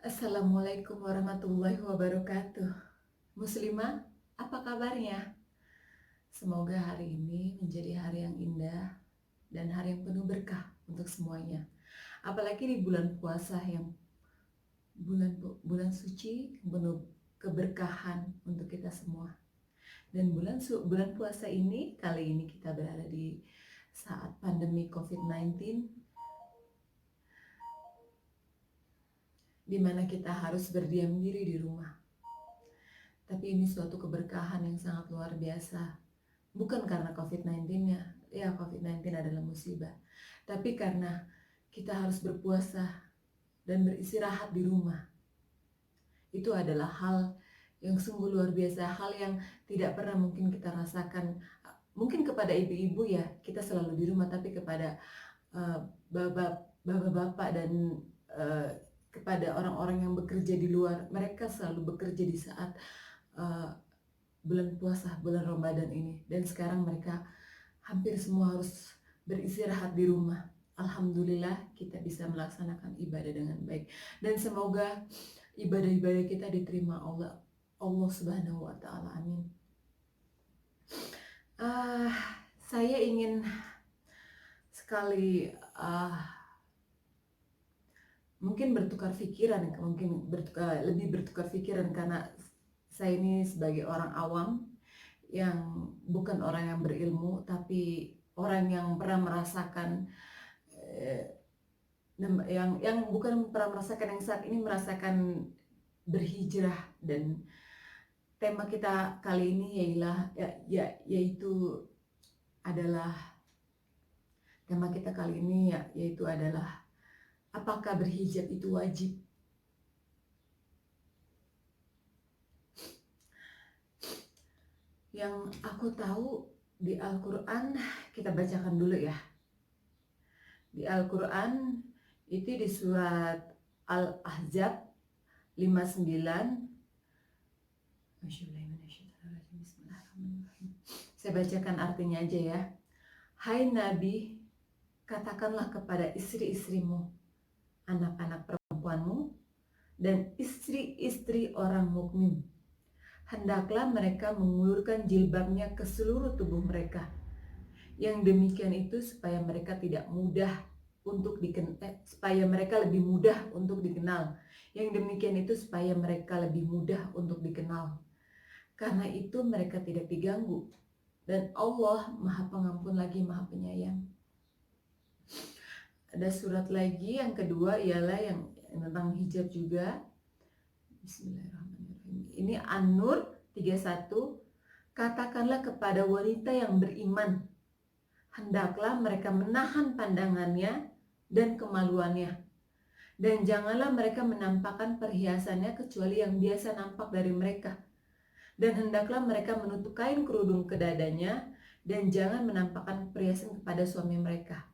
Assalamualaikum warahmatullahi wabarakatuh. Muslimah, apa kabarnya? Semoga hari ini menjadi hari yang indah dan hari yang penuh berkah untuk semuanya. Apalagi di bulan puasa yang bulan bulan suci penuh keberkahan untuk kita semua. Dan bulan puasa ini kali ini kita berada di saat pandemi COVID-19, di mana kita harus berdiam diri di rumah. Tapi ini suatu keberkahan yang sangat luar biasa. Bukan karena COVID-19-nya, ya COVID-19 adalah musibah. Tapi karena kita harus berpuasa dan beristirahat di rumah. Itu adalah hal yang sungguh luar biasa, hal yang tidak pernah mungkin kita rasakan. Mungkin kepada ibu-ibu ya, kita selalu di rumah, tapi kepada bapak-bapak dan kepada orang-orang yang bekerja di luar, mereka selalu bekerja di saat bulan puasa, bulan Ramadan ini. Dan sekarang mereka hampir semua harus beristirahat di rumah. Alhamdulillah kita bisa melaksanakan ibadah dengan baik. Dan semoga ibadah-ibadah kita diterima Allah Subhanahu wa Ta'ala. Amin. Saya ingin sekali mungkin bertukar pikiran, lebih bertukar pikiran, karena saya ini sebagai orang awam yang bukan orang yang berilmu, tapi orang yang pernah merasakan yang bukan pernah merasakan, yang saat ini merasakan berhijrah. Dan tema kita kali ini yaitu adalah apakah berhijab itu wajib? Yang aku tahu di Al-Quran, kita bacakan dulu ya. Di Al-Quran itu di surat Al-Ahzab 59. Saya bacakan artinya aja ya. Hai Nabi, katakanlah kepada istri-istrimu, anak-anak perempuanmu, dan istri-istri orang mukmin, hendaklah mereka mengulurkan jilbabnya ke seluruh tubuh mereka. Yang demikian itu supaya mereka supaya mereka lebih mudah untuk dikenal. Yang demikian itu supaya mereka lebih mudah untuk dikenal. Karena itu mereka tidak diganggu. Dan Allah Maha Pengampun lagi Maha Penyayang. Ada surat lagi yang kedua, ialah yang tentang hijab juga. Bismillahirrahmanirrahim. Ini An-Nur 31. Katakanlah kepada wanita yang beriman, hendaklah mereka menahan pandangannya dan kemaluannya. Dan janganlah mereka menampakkan perhiasannya kecuali yang biasa nampak dari mereka. Dan hendaklah mereka menutup kain kerudung ke dadanya, dan jangan menampakkan perhiasan kepada suami mereka.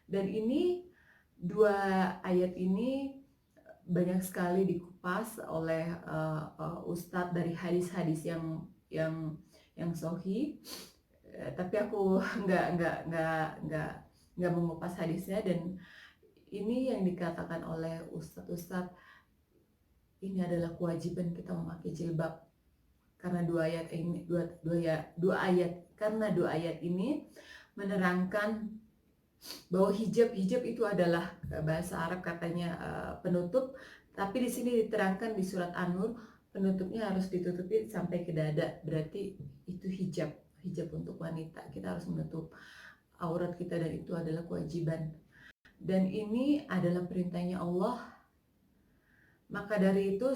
Dan ini dua ayat ini banyak sekali dikupas oleh ustadz dari hadis-hadis yang sahih. Tapi aku nggak mengupas hadisnya. Dan ini yang dikatakan oleh ustadz, ini adalah kewajiban kita memakai jilbab. Karena dua ayat ini menerangkan bahwa hijab itu adalah, bahasa Arab katanya penutup, tapi di sini diterangkan di surat An-Nur, penutupnya harus ditutupi sampai ke dada. Berarti itu hijab untuk wanita. Kita harus menutup aurat kita, dan itu adalah kewajiban. Dan ini adalah perintahnya Allah. Maka dari itu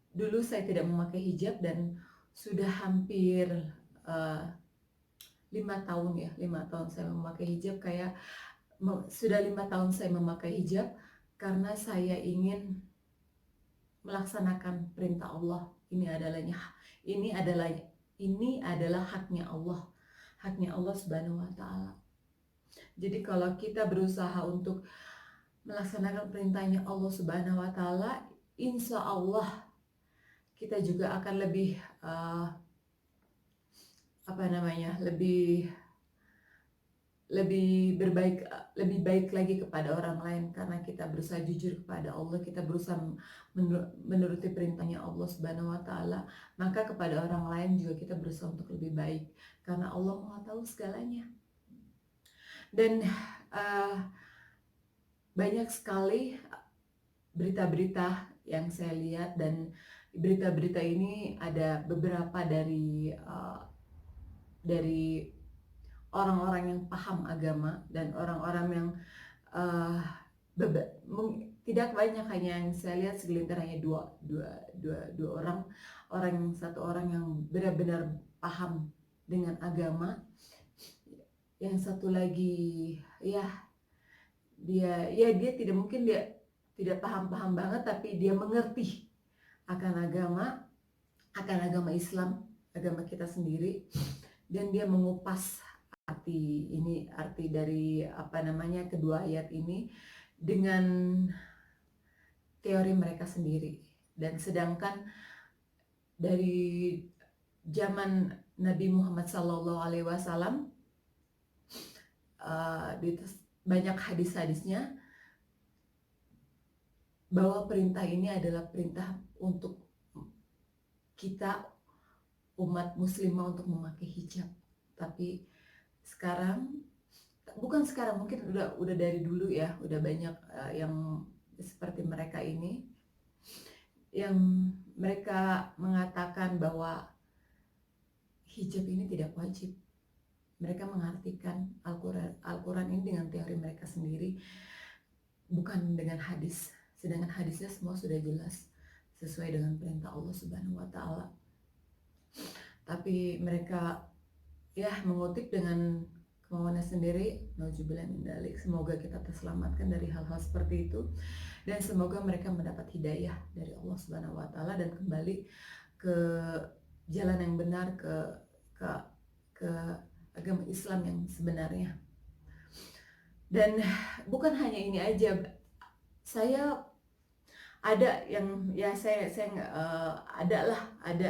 dulu saya tidak memakai hijab, dan sudah hampir 5 tahun saya memakai hijab. Sudah 5 tahun saya memakai hijab karena saya ingin melaksanakan perintah Allah. Ini adalah haknya Allah Subhanahu wa Ta'ala. Jadi kalau kita berusaha untuk melaksanakan perintahnya Allah Subhanahu wa Ta'ala, insya Allah kita juga akan lebih lebih baik lagi kepada orang lain, karena kita berusaha jujur kepada Allah, kita berusaha menuruti perintahnya Allah Subhanahu wa taala, maka kepada orang lain juga kita berusaha untuk lebih baik karena Allah Maha tahu segalanya. Dan banyak sekali berita-berita yang saya lihat, dan berita-berita ini ada beberapa dari orang-orang yang paham agama dan orang-orang yang tidak banyak, hanya yang saya lihat segelintir, hanya dua orang, satu orang yang benar-benar paham dengan agama, yang satu lagi ya dia tidak mungkin dia tidak paham banget, tapi dia mengerti akan agama Islam, agama kita sendiri, dan dia mengupas arti dari kedua ayat ini dengan teori mereka sendiri. Dan sedangkan dari zaman Nabi Muhammad SAW, banyak hadis-hadisnya bahwa perintah ini adalah perintah untuk kita umat muslimah untuk memakai hijab. Tapi mungkin udah dari dulu ya, udah banyak yang seperti mereka ini, yang mereka mengatakan bahwa hijab ini tidak wajib. Mereka mengartikan Al-Quran ini dengan teori mereka sendiri, bukan dengan hadis. Sedangkan hadisnya semua sudah jelas sesuai dengan perintah Allah Subhanahu wa taala. Tapi mereka mengutip dengan kemauannya sendiri. Nauzubillah min dzalik. Semoga kita terselamatkan dari hal-hal seperti itu, dan semoga mereka mendapat hidayah dari Allah Subhanahu wa taala dan kembali ke jalan yang benar, ke agama Islam yang sebenarnya. Dan bukan hanya ini aja, saya ada yang saya ada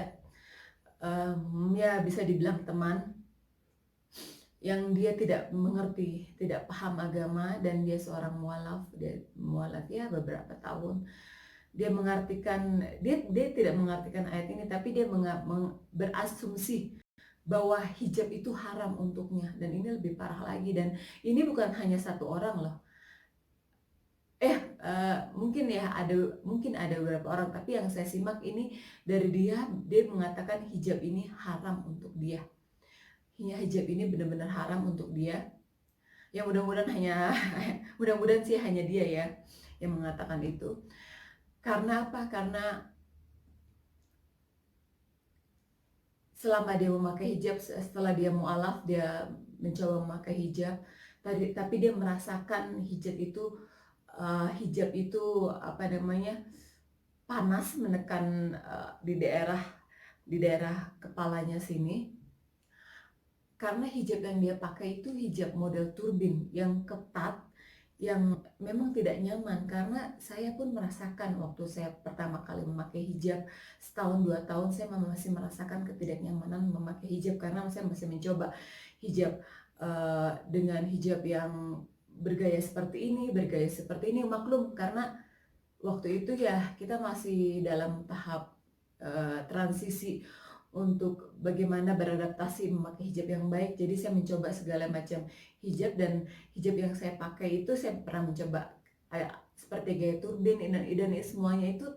bisa dibilang teman yang dia tidak mengerti, tidak paham agama, dan dia seorang mualaf beberapa tahun. Dia tidak mengartikan ayat ini, tapi dia berasumsi bahwa hijab itu haram untuknya, dan ini lebih parah lagi. Dan ini bukan hanya satu orang loh, mungkin ada beberapa orang, tapi yang saya simak ini dari dia mengatakan hijab ini haram untuk dia. Hijab ini benar-benar haram untuk dia. Ya mudah-mudahan sih hanya dia ya yang mengatakan itu. Karena apa? Karena selama dia memakai hijab, setelah dia mu'alaf, dia mencoba memakai hijab, tapi dia merasakan hijab itu panas menekan di daerah kepalanya sini. Karena hijab yang dia pakai itu hijab model turbin yang ketat, yang memang tidak nyaman. Karena saya pun merasakan waktu saya pertama kali memakai hijab, setahun 2 tahun saya masih merasakan ketidaknyamanan memakai hijab, karena saya masih mencoba hijab dengan hijab yang bergaya seperti ini. Maklum, karena waktu itu ya kita masih dalam tahap transisi untuk bagaimana beradaptasi memakai hijab yang baik. Jadi saya mencoba segala macam hijab, dan hijab yang saya pakai itu saya pernah mencoba seperti gaya turbin dan semuanya itu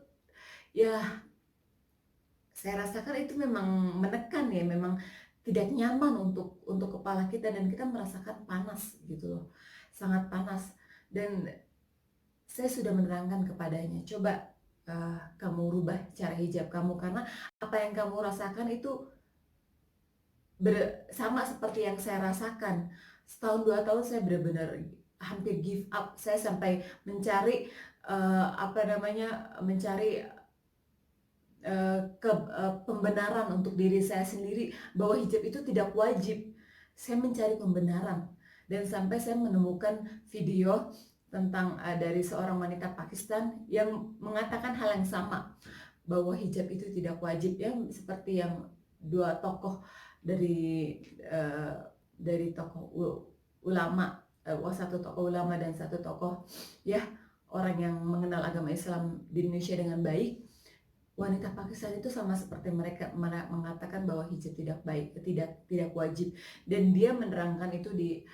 ya saya rasakan itu memang menekan ya, memang tidak nyaman untuk kepala kita, dan kita merasakan panas gitu loh, sangat panas. Dan saya sudah menerangkan kepadanya, coba kamu rubah cara hijab kamu, karena apa yang kamu rasakan itu sama seperti yang saya rasakan. Setahun 2 tahun saya benar-benar hampir give up. Saya sampai mencari pembenaran untuk diri saya sendiri bahwa hijab itu tidak wajib. Saya mencari pembenaran, dan sampai saya menemukan video tentang dari seorang wanita Pakistan yang mengatakan hal yang sama, bahwa hijab itu tidak wajib, ya seperti yang dua tokoh dari tokoh ulama, satu tokoh ulama dan satu tokoh ya orang yang mengenal agama Islam di Indonesia dengan baik. Wanita Pakistan itu sama seperti mereka mengatakan bahwa hijab tidak baik, tidak wajib, dan dia menerangkan itu di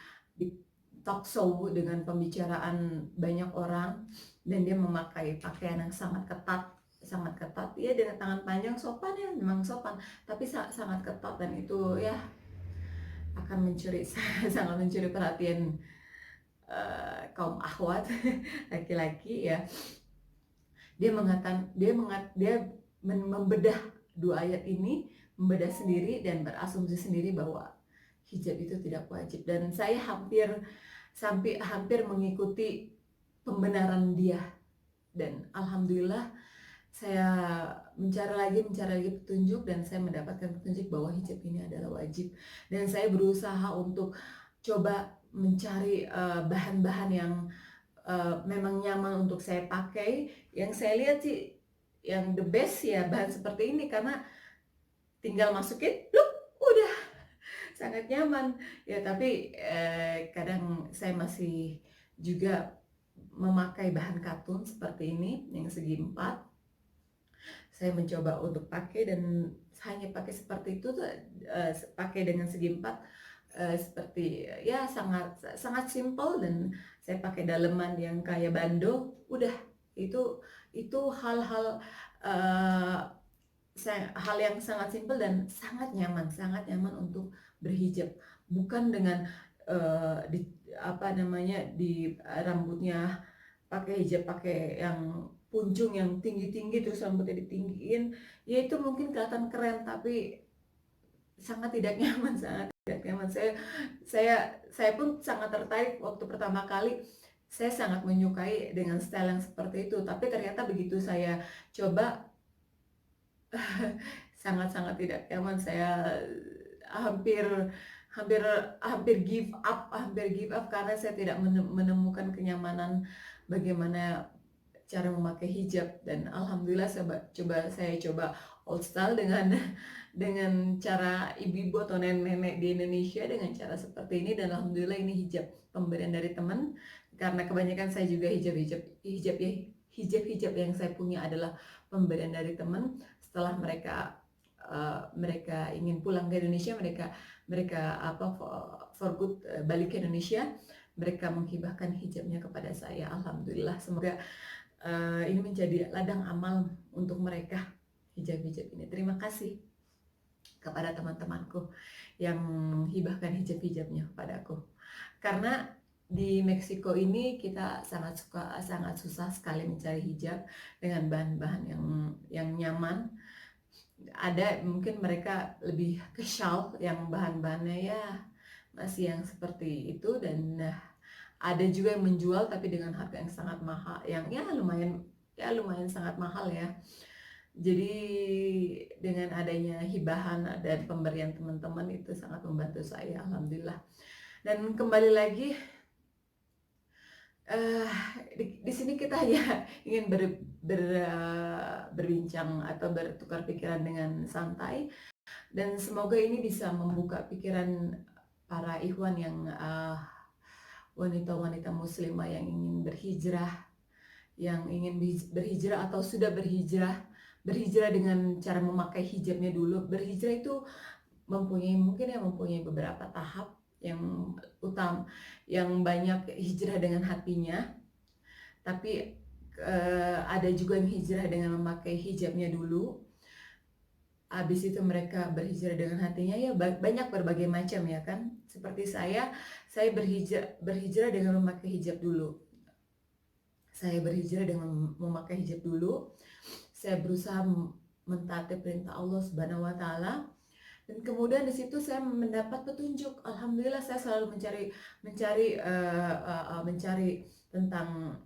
talk show dengan pembicaraan banyak orang, dan dia memakai pakaian yang sangat ketat, ya dengan tangan panjang, sopan ya, memang sopan, tapi sangat ketat, dan itu ya akan mencuri sangat mencuri perhatian kaum akhwat laki-laki ya. Dia mengatakan dia membedah dua ayat ini, membedah sendiri dan berasumsi sendiri bahwa hijab itu tidak wajib, dan saya hampir mengikuti pembenaran dia, dan alhamdulillah saya mencari lagi petunjuk, dan saya mendapatkan petunjuk bahwa hijab ini adalah wajib, dan saya berusaha untuk coba mencari bahan-bahan yang memang nyaman untuk saya pakai. Yang saya lihat sih yang the best ya bahan seperti ini, karena tinggal masukin, udah sangat nyaman ya. Tapi kadang saya masih juga memakai bahan katun seperti ini yang segi 4. Saya mencoba untuk pakai, dan hanya pakai seperti itu, pakai dengan segi 4, seperti ya sangat simple, dan saya pakai daleman yang kayak bando, udah itu hal yang sangat simple dan sangat nyaman untuk berhijab. Bukan dengan di rambutnya pakai hijab, pakai yang punjung yang tinggi-tinggi terus rambutnya ditinggiin, ya itu mungkin kelihatan keren, tapi sangat tidak nyaman, saya pun sangat tertarik waktu pertama kali. Saya sangat menyukai dengan style yang seperti itu, tapi ternyata begitu saya coba sangat tidak nyaman. Saya hampir give up karena saya tidak menemukan kenyamanan bagaimana cara memakai hijab. Dan alhamdulillah saya coba old style dengan cara ibu-ibu atau nenek-nenek di Indonesia dengan cara seperti ini, dan alhamdulillah ini hijab pemberian dari teman, karena kebanyakan saya juga hijab yang saya punya adalah pemberian dari teman. Setelah mereka ingin pulang ke Indonesia, mereka for good balik ke Indonesia, mereka menghibahkan hijabnya kepada saya. Alhamdulillah, semoga ini menjadi ladang amal untuk mereka, hijab-hijab ini. Terima kasih kepada teman-temanku yang menghibahkan hijab-hijabnya kepadaku. Karena di Meksiko ini kita sangat susah sekali mencari hijab dengan bahan-bahan yang nyaman. Ada mungkin mereka lebih ke shawl yang bahan-bahannya ya masih yang seperti itu, dan ada juga yang menjual tapi dengan harga yang sangat mahal, yang lumayan sangat mahal ya. Jadi dengan adanya hibahan dan pemberian teman-teman itu sangat membantu saya, alhamdulillah. Dan kembali lagi, di sini kita hanya ingin berbincang atau bertukar pikiran dengan santai, dan semoga ini bisa membuka pikiran para ikhwan yang wanita-wanita muslimah yang ingin berhijrah atau sudah berhijrah dengan cara memakai hijabnya dulu. Berhijrah itu mempunyai beberapa tahap yang utama, yang banyak hijrah dengan hatinya, tapi ada juga yang hijrah dengan memakai hijabnya dulu. Habis itu mereka berhijrah dengan hatinya, ya banyak berbagai macam ya kan. Seperti saya berhijrah dengan memakai hijab dulu. Saya berhijrah dengan memakai hijab dulu. Saya berusaha mentaati perintah Allah Subhanahu wa taala. Dan kemudian di situ saya mendapat petunjuk. Alhamdulillah, saya selalu mencari tentang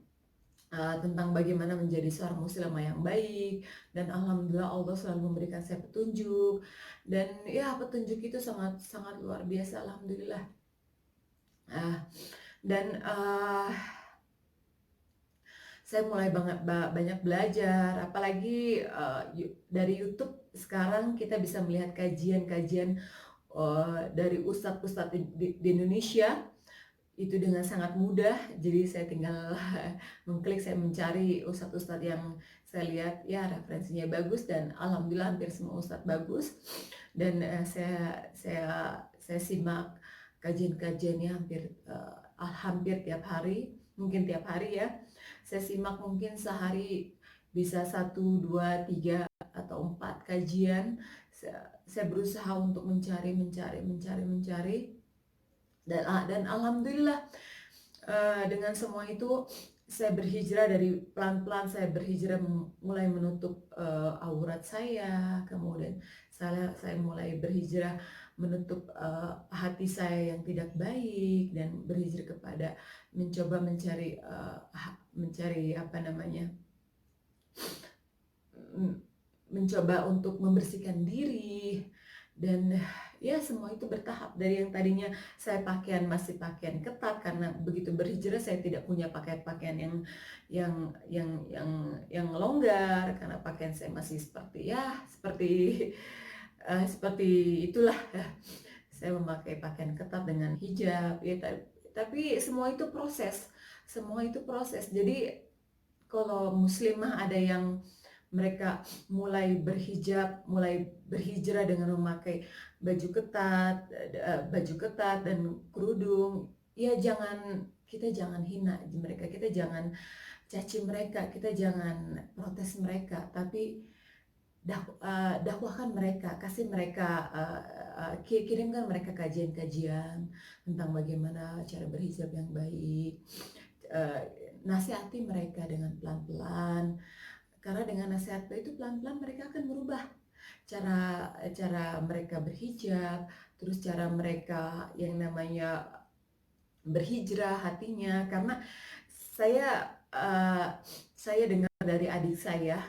bagaimana menjadi seorang muslimah yang baik, dan alhamdulillah Allah selalu memberikan saya petunjuk, dan ya petunjuk itu sangat luar biasa, alhamdulillah. Saya mulai banyak belajar, apalagi dari YouTube sekarang kita bisa melihat kajian dari ustadz-ustadz di Indonesia itu dengan sangat mudah. Jadi saya tinggal mengklik, saya mencari ustadz-ustadz yang saya lihat ya referensinya bagus, dan alhamdulillah hampir semua ustadz bagus. Dan saya simak kajian-kajiannya hampir tiap hari, mungkin tiap hari ya. Saya simak mungkin sehari bisa 1, 2, 3 atau 4 kajian. Saya berusaha untuk mencari dan alhamdulillah dengan semua itu saya berhijrah, dari pelan-pelan saya berhijrah mulai menutup aurat saya, kemudian saya mulai berhijrah menutup hati saya yang tidak baik, dan berhijrah kepada mencoba mencari apa namanya, mencoba untuk membersihkan diri. Dan ya semua itu bertahap, dari yang tadinya saya masih pakaian ketat, karena begitu berhijrah saya tidak punya pakaian yang longgar, karena pakaian saya masih seperti itulah ya. Saya memakai pakaian ketat dengan hijab ya, tapi semua itu proses. Jadi kalau muslimah ada yang mereka mulai berhijrah dengan memakai baju ketat dan kerudung, ya kita jangan hina mereka, kita jangan caci mereka, kita jangan protes mereka, tapi dakwahkan mereka, kasih mereka, kirimkan mereka kajian-kajian tentang bagaimana cara berhijab yang baik. Nasihati mereka dengan pelan-pelan, karena dengan nasihat itu pelan-pelan mereka akan berubah cara mereka berhijab, terus cara mereka yang namanya berhijrah hatinya. Karena saya dengar dari adik saya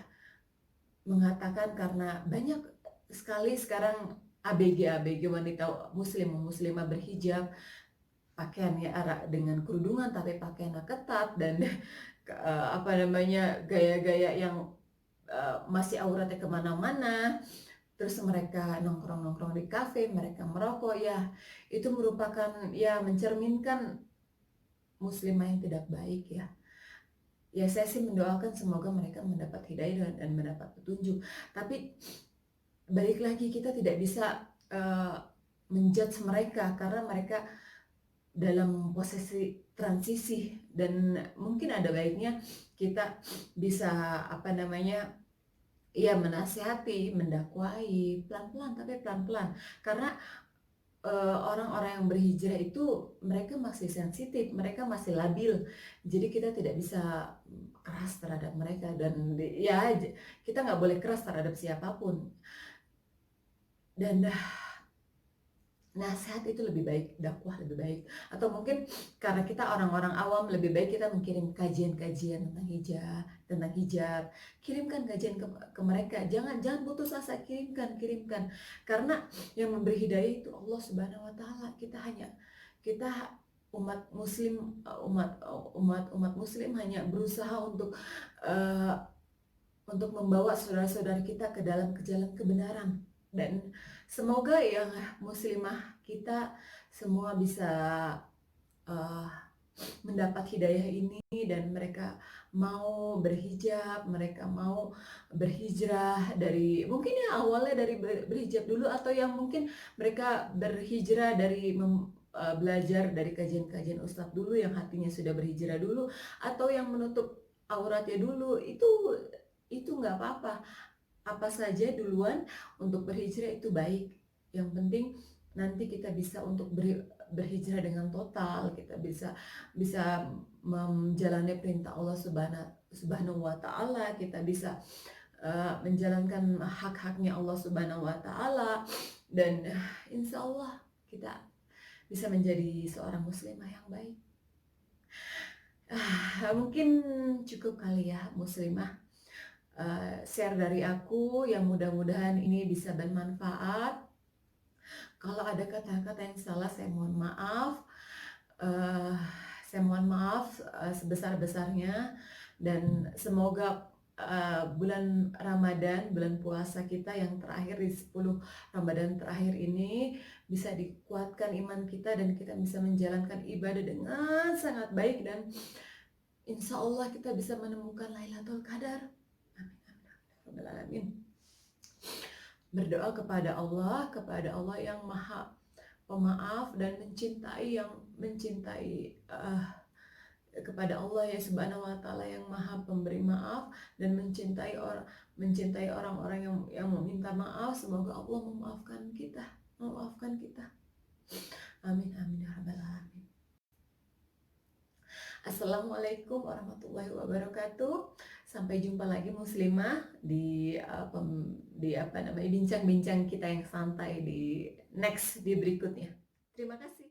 mengatakan, karena banyak sekali sekarang ABG wanita muslimah berhijab, pakaiannya dengan kerudungan tapi pakaiannya ketat, dan apa namanya, gaya-gaya yang masih auratnya kemana-mana. Terus mereka nongkrong di kafe, mereka merokok, ya itu merupakan ya mencerminkan muslimah yang tidak baik ya. Ya saya sih mendoakan semoga mereka mendapat hidayah dan mendapat petunjuk. Tapi balik lagi, kita tidak bisa menjudge mereka, karena mereka dalam posisi transisi, dan mungkin ada baiknya kita bisa apa namanya, ya menasihati, mendakwahi pelan-pelan, tapi pelan-pelan. Karena orang-orang yang berhijrah itu mereka masih sensitif, mereka masih labil, jadi kita tidak bisa keras terhadap mereka. Dan ya kita nggak boleh keras terhadap siapapun. Dan nasihat itu lebih baik, dakwah lebih baik. Atau mungkin karena kita orang-orang awam, lebih baik kita mengirim kajian-kajian tentang hijab. Kirimkan kajian ke mereka, jangan putus asa, kirimkan. Karena yang memberi hidayah itu Allah Subhanahu wa taala. Kita umat muslim hanya berusaha untuk membawa saudara-saudara kita ke jalan kebenaran. Dan semoga yang muslimah kita semua bisa mendapat hidayah ini, dan mereka mau berhijab, mereka mau berhijrah dari, mungkin ya awalnya dari berhijab dulu, atau yang mungkin mereka berhijrah dari belajar dari kajian-kajian ustadz dulu, yang hatinya sudah berhijrah dulu, atau yang menutup auratnya dulu, itu nggak apa-apa. Apa saja duluan untuk berhijrah itu baik. Yang penting nanti kita bisa untuk berhijrah dengan total, kita bisa menjalani perintah Allah Subhanahu wa taala, kita bisa menjalankan hak-haknya Allah Subhanahu wa taala, dan insya Allah kita bisa menjadi seorang muslimah yang baik. Mungkin cukup kali ya muslimah share dari aku, yang mudah-mudahan ini bisa bermanfaat. Kalau ada kata-kata yang salah, saya mohon maaf. Sebesar-besarnya, dan semoga bulan Ramadan, bulan puasa kita yang terakhir di 10 Ramadan terakhir ini bisa dikuatkan iman kita dan kita bisa menjalankan ibadah dengan sangat baik, dan insya Allah kita bisa menemukan Lailatul Qadar. Amin, amin, amin, ya alamin. Berdoa kepada Allah yang maha pemaaf dan mencintai, yang mencintai kepada Allah ya Subhanahu wa taala yang maha pemberi maaf dan mencintai orang-orang yang meminta maaf. Semoga Allah memaafkan kita. Amin, amin ya rabbal alamin. Assalamualaikum warahmatullahi wabarakatuh. Sampai jumpa lagi muslimah di bincang-bincang kita yang santai di berikutnya. Terima kasih.